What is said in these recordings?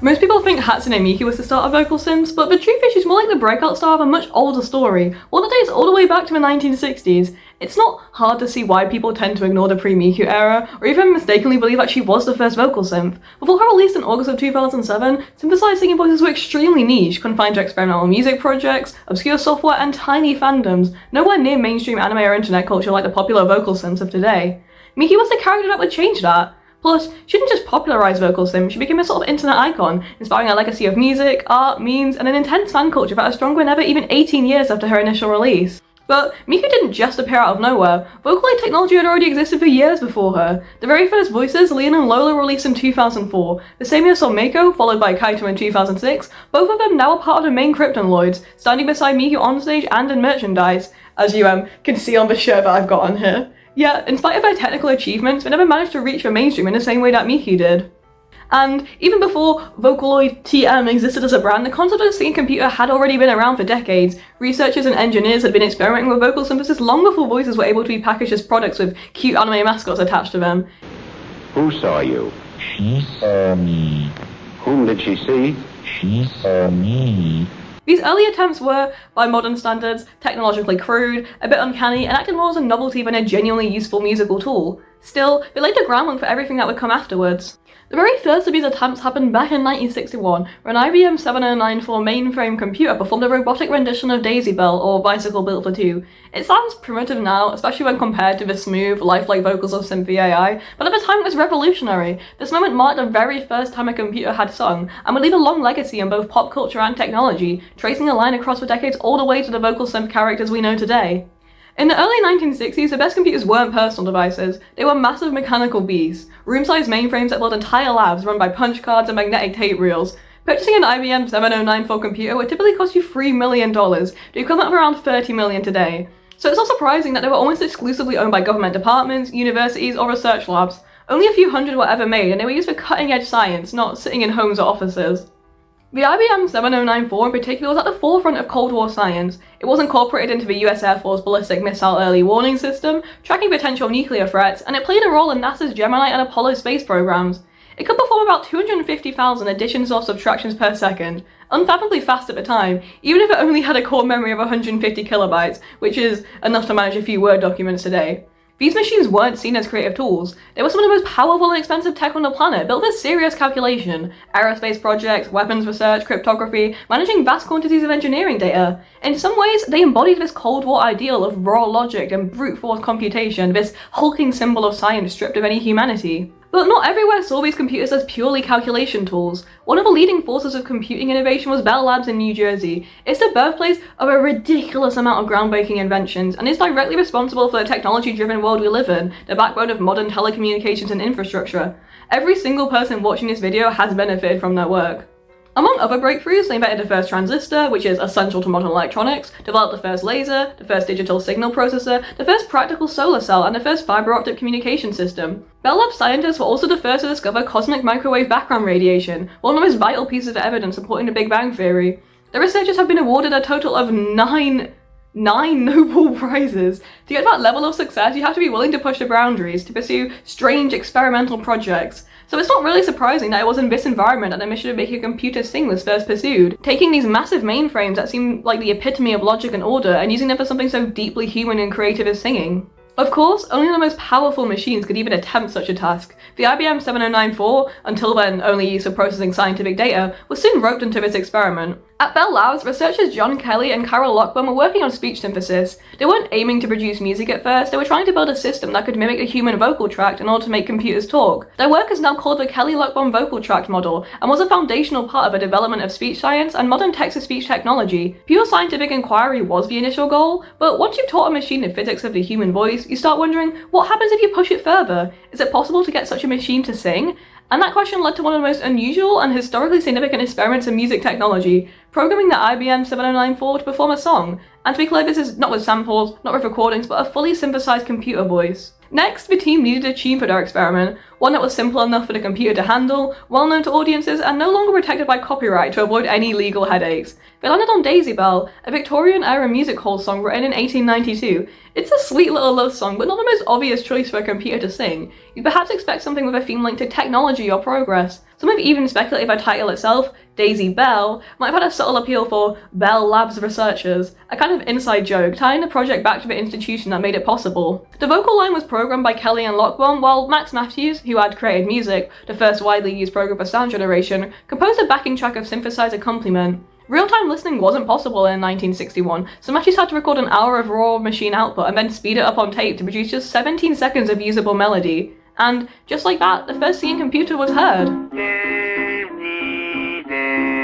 Most people think Hatsune Miku was the start of vocal synths, but the truth is she's more like the breakout star of a much older story, one that dates all the way back to the 1960s. It's not hard to see why people tend to ignore the pre-Miku era, or even mistakenly believe that she was the first vocal synth. Before her release in August of 2007, synthesized singing voices were extremely niche, confined to experimental music projects, obscure software, and tiny fandoms, nowhere near mainstream anime or internet culture like the popular vocal synths of today. Miku was the character that would change that. Plus, she didn't just popularise vocal synths, she became a sort of internet icon, inspiring a legacy of music, art, memes, and an intense fan culture that is stronger than ever even 18 years after her initial release. But Miku didn't just appear out of nowhere. Vocaloid technology had already existed for years before her. The very first voices, Leon and Lola, were released in 2004. The same year saw Mako, followed by Kaito in 2006, both of them now a part of the main Kryptonloids, standing beside Miku on stage and in merchandise, as you can see on the shirt that I've got on here. Yet, in spite of their technical achievements, they never managed to reach the mainstream in the same way that Miku did. And even before Vocaloid TM existed as a brand, the concept of a singing computer had already been around for decades. Researchers and engineers had been experimenting with vocal synthesis long before voices were able to be packaged as products with cute anime mascots attached to them. Who saw you? She saw me. Whom did she see? She saw me. These early attempts were, by modern standards, technologically crude, a bit uncanny, and acted more as a novelty than a genuinely useful musical tool. Still, they laid the groundwork for everything that would come afterwards. The very first of these attempts happened back in 1961, when an IBM 7094 mainframe computer performed a robotic rendition of Daisy Bell, or Bicycle Built for Two. It sounds primitive now, especially when compared to the smooth, lifelike vocals of Synthy AI, but at the time it was revolutionary. This moment marked the very first time a computer had sung, and would leave a long legacy in both pop culture and technology, tracing a line across the decades all the way to the vocal synth characters we know today. In the early 1960s, the best computers weren't personal devices, they were massive mechanical beasts, room-sized mainframes that built entire labs run by punch cards and magnetic tape reels. Purchasing an IBM 7094 computer would typically cost you $3 million, the equivalent of around $30 million today. So it's not surprising that they were almost exclusively owned by government departments, universities, or research labs. Only a few hundred were ever made, and they were used for cutting-edge science, not sitting in homes or offices. The IBM 7094 in particular was at the forefront of Cold War science. It was incorporated into the US Air Force Ballistic Missile Early Warning System, tracking potential nuclear threats, and it played a role in NASA's Gemini and Apollo space programs. It could perform about 250,000 additions or subtractions per second, unfathomably fast at the time, even if it only had a core memory of 150 kilobytes, which is enough to manage a few Word documents today. These machines weren't seen as creative tools. They were some of the most powerful and expensive tech on the planet, built with serious calculation, aerospace projects, weapons research, cryptography, managing vast quantities of engineering data. In some ways, they embodied this Cold War ideal of raw logic and brute force computation, this hulking symbol of science stripped of any humanity. But not everywhere saw these computers as purely calculation tools. One of the leading forces of computing innovation was Bell Labs in New Jersey. It's the birthplace of a ridiculous amount of groundbreaking inventions, and is directly responsible for the technology-driven world we live in, the backbone of modern telecommunications and infrastructure. Every single person watching this video has benefited from their work. Among other breakthroughs, they invented the first transistor, which is essential to modern electronics, developed the first laser, the first digital signal processor, the first practical solar cell, and the first fiber optic communication system. Bell Labs scientists were also the first to discover cosmic microwave background radiation, one of the most vital pieces of evidence supporting the Big Bang Theory. The researchers have been awarded a total of nine Nobel Prizes. To get that level of success, you have to be willing to push the boundaries, to pursue strange experimental projects. So it's not really surprising that it was in this environment that the mission of making a computer sing was first pursued, taking these massive mainframes that seem like the epitome of logic and order and using them for something so deeply human and creative as singing. Of course, only the most powerful machines could even attempt such a task. The IBM 7094, until then only used for processing scientific data, was soon roped into this experiment. At Bell Labs, researchers John Kelly and Carol Lockbaum were working on speech synthesis. They weren't aiming to produce music at first, they were trying to build a system that could mimic the human vocal tract in order to make computers talk. Their work is now called the Kelly-Lockbaum vocal tract model, and was a foundational part of the development of speech science and modern text-to-speech technology. Pure scientific inquiry was the initial goal, but once you've taught a machine the physics of the human voice, you start wondering, what happens if you push it further? Is it possible to get such a machine to sing? And that question led to one of the most unusual and historically significant experiments in music technology, programming the IBM 7094 to perform a song. And to be clear, this is not with samples, not with recordings, but a fully synthesized computer voice. Next, the team needed a tune for their experiment, one that was simple enough for the computer to handle, well-known to audiences, and no longer protected by copyright to avoid any legal headaches. They landed on Daisy Bell, a Victorian-era music hall song written in 1892. It's a sweet little love song, but not the most obvious choice for a computer to sing. You'd perhaps expect something with a theme linked to technology or progress. Some have even speculated by title itself, Daisy Bell, might have had a subtle appeal for Bell Labs researchers, a kind of inside joke, tying the project back to the institution that made it possible. The vocal line was programmed by Kelly and Lockbaum, while Max Matthews, who had created music, the first widely used program for sound generation, composed a backing track of synthesized accompaniment. Real-time listening wasn't possible in 1961, so Matthews had to record an hour of raw machine output and then speed it up on tape to produce just 17 seconds of usable melody. And just like that, the first singing computer was heard. Daisy, Daisy,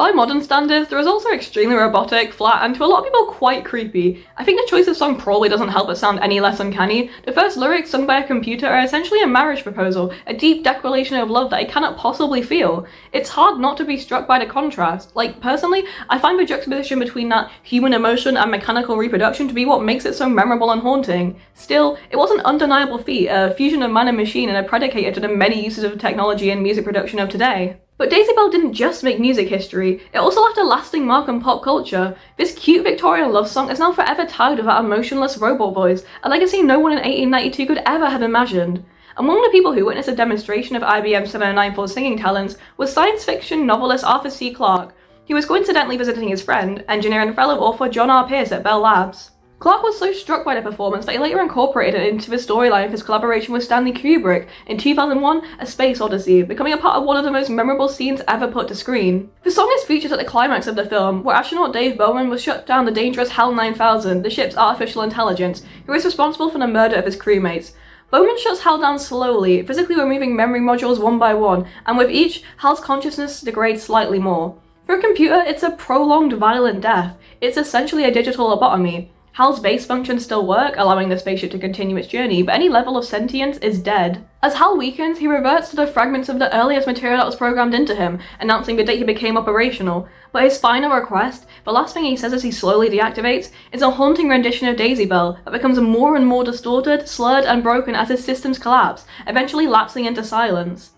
By modern standards, there is also extremely robotic, flat, and to a lot of people quite creepy. I think the choice of song probably doesn't help it sound any less uncanny. The first lyrics sung by a computer are essentially a marriage proposal, a deep declaration of love that I cannot possibly feel. It's hard not to be struck by the contrast. Like, personally, I find the juxtaposition between that human emotion and mechanical reproduction to be what makes it so memorable and haunting. Still, it was an undeniable feat, a fusion of man and machine and a predicate to the many uses of technology in music production of today. But Daisy Bell didn't just make music history, it also left a lasting mark on pop culture. This cute Victorian love song is now forever tied with that emotionless robot voice, a legacy no one in 1892 could ever have imagined. Among the people who witnessed a demonstration of IBM 7094's singing talents was science fiction novelist Arthur C. Clarke. He was coincidentally visiting his friend, engineer and fellow author John R. Pierce at Bell Labs. Clarke was so struck by the performance that he later incorporated it into the storyline of his collaboration with Stanley Kubrick in 2001, A Space Odyssey, becoming a part of one of the most memorable scenes ever put to screen. The song is featured at the climax of the film, where astronaut Dave Bowman was shut down the dangerous HAL 9000, the ship's artificial intelligence, who is responsible for the murder of his crewmates. Bowman shuts HAL down slowly, physically removing memory modules one by one, and with each, HAL's consciousness degrades slightly more. For a computer, it's a prolonged violent death. It's essentially a digital lobotomy. HAL's base functions still work, allowing the spaceship to continue its journey, but any level of sentience is dead. As HAL weakens, he reverts to the fragments of the earliest material that was programmed into him, announcing the date he became operational. But his final request, the last thing he says as he slowly deactivates, is a haunting rendition of Daisy Bell that becomes more and more distorted, slurred, and broken as his systems collapse, eventually lapsing into silence.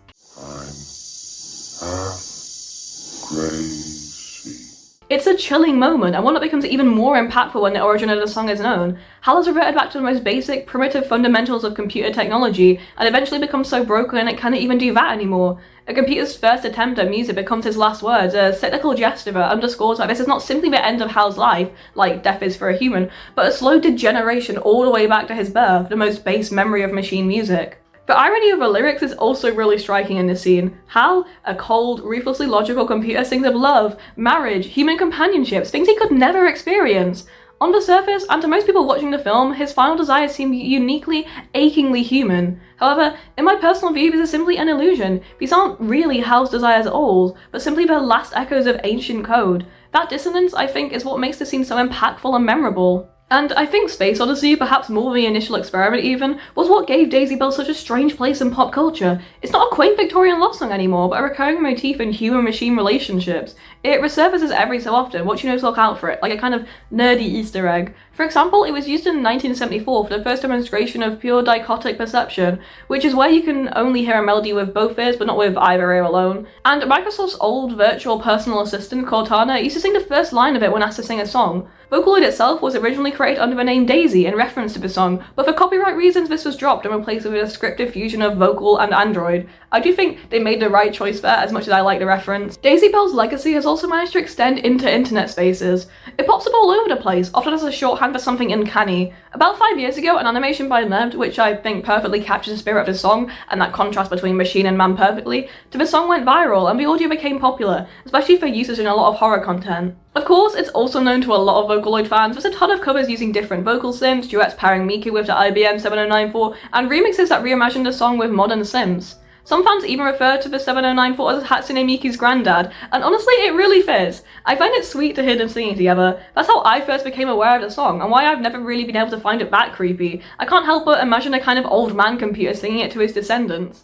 It's a chilling moment, and one that becomes even more impactful when the origin of the song is known. HAL has reverted back to the most basic, primitive fundamentals of computer technology, and eventually becomes so broken it can't even do that anymore. A computer's first attempt at music becomes his last words, a cyclical gesture that underscores that this is not simply the end of HAL's life, like death is for a human, but a slow degeneration all the way back to his birth, the most base memory of machine music. The irony of the lyrics is also really striking in this scene. HAL, a cold, ruthlessly logical computer, sings of love, marriage, human companionships, things he could never experience. On the surface, and to most people watching the film, his final desires seem uniquely, achingly human. However, in my personal view, this is simply an illusion. These aren't really HAL's desires at all, but simply the last echoes of ancient code. That dissonance, I think, is what makes the scene so impactful and memorable. And I think Space Odyssey, perhaps more than the initial experiment even, was what gave Daisy Bell such a strange place in pop culture. It's not a quaint Victorian love song anymore, but a recurring motif in human-machine relationships. It resurfaces every so often, watch you know to look out for it, like a kind of nerdy Easter egg. For example, it was used in 1974 for the first demonstration of pure dichotic perception, which is where you can only hear a melody with both ears but not with either ear alone. And Microsoft's old virtual personal assistant, Cortana, used to sing the first line of it when asked to sing a song. Vocaloid itself was originally created under the name Daisy in reference to the song, but for copyright reasons this was dropped and replaced with a scripted fusion of vocal and android. I do think they made the right choice there, as much as I like the reference. Daisy Bell's legacy has also managed to extend into internet spaces. It pops up all over the place, often as a shorthand for something uncanny. About 5 years ago, an animation by Nerd, which I think perfectly captures the spirit of the song, and that contrast between machine and man perfectly, to the song went viral and the audio became popular, especially for usage in a lot of horror content. Of course, it's also known to a lot of Vocaloid fans. There's a ton of covers using different vocal synths, duets pairing Miku with the IBM 7094, and remixes that reimagine the song with modern synths. Some fans even refer to the 7094 as Hatsune Miku's granddad, and honestly, it really fits. I find it sweet to hear them singing together. That's how I first became aware of the song, and why I've never really been able to find it that creepy. I can't help but imagine a kind of old man computer singing it to his descendants.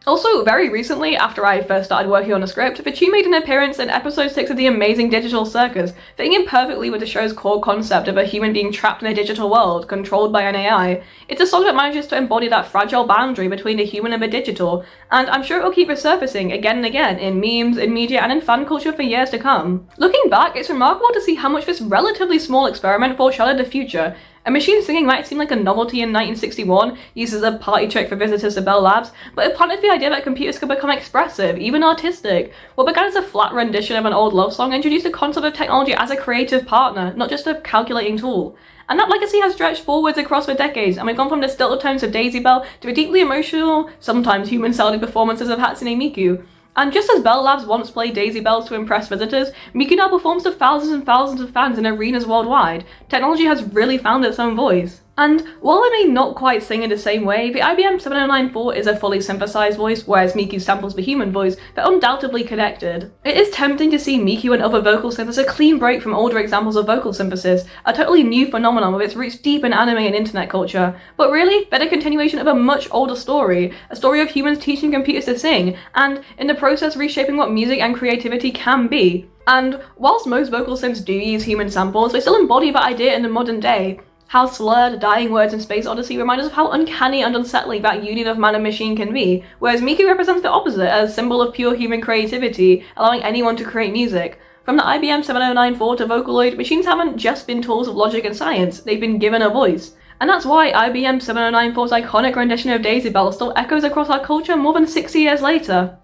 Also, very recently, after I first started working on a script, the tune made an appearance in episode 6 of The Amazing Digital Circus, fitting in perfectly with the show's core concept of a human being trapped in a digital world, controlled by an AI. It's a song that manages to embody that fragile boundary between the human and the digital, and I'm sure it will keep resurfacing again and again in memes, in media, and in fan culture for years to come. Looking back, it's remarkable to see how much this relatively small experiment foreshadowed the future. A machine singing might seem like a novelty in 1961, used as a party trick for visitors to Bell Labs, but it planted the idea that computers could become expressive, even artistic. What began as a flat rendition of an old love song introduced the concept of technology as a creative partner, not just a calculating tool. And that legacy has stretched forwards across the decades, and we've gone from the stilted tones of Daisy Bell to the deeply emotional, sometimes human-sounding performances of Hatsune Miku. And just as Bell Labs once played Daisy Bells to impress visitors, Miku now performs to thousands and thousands of fans in arenas worldwide. Technology has really found its own voice. And while it may not quite sing in the same way, the IBM 7094 is a fully synthesized voice, whereas Miku samples the human voice. They're undoubtedly connected. It is tempting to see Miku and other vocal synths as a clean break from older examples of vocal synthesis, a totally new phenomenon with its roots deep in anime and internet culture. But really, they're a continuation of a much older story, a story of humans teaching computers to sing, and in the process reshaping what music and creativity can be. And whilst most vocal synths do use human samples, they still embody that idea in the modern day. How slurred, dying words in Space Odyssey remind us of how uncanny and unsettling that union of man and machine can be, whereas Miku represents the opposite as a symbol of pure human creativity, allowing anyone to create music. From the IBM 7094 to Vocaloid, machines haven't just been tools of logic and science, they've been given a voice. And that's why IBM 7094's iconic rendition of Daisy Bell still echoes across our culture more than 60 years later.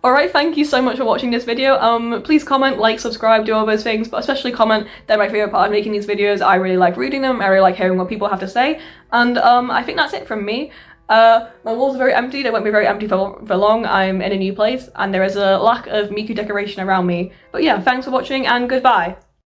Alright, thank you so much for watching this video. Please comment, like, subscribe, do all those things, but especially comment. They're my favourite part of making these videos. I really like reading them, I really like hearing what people have to say, and I think that's it from me. My walls are very empty, they won't be very empty for long. I'm in a new place, and there is a lack of Miku decoration around me. But yeah, thanks for watching, and goodbye!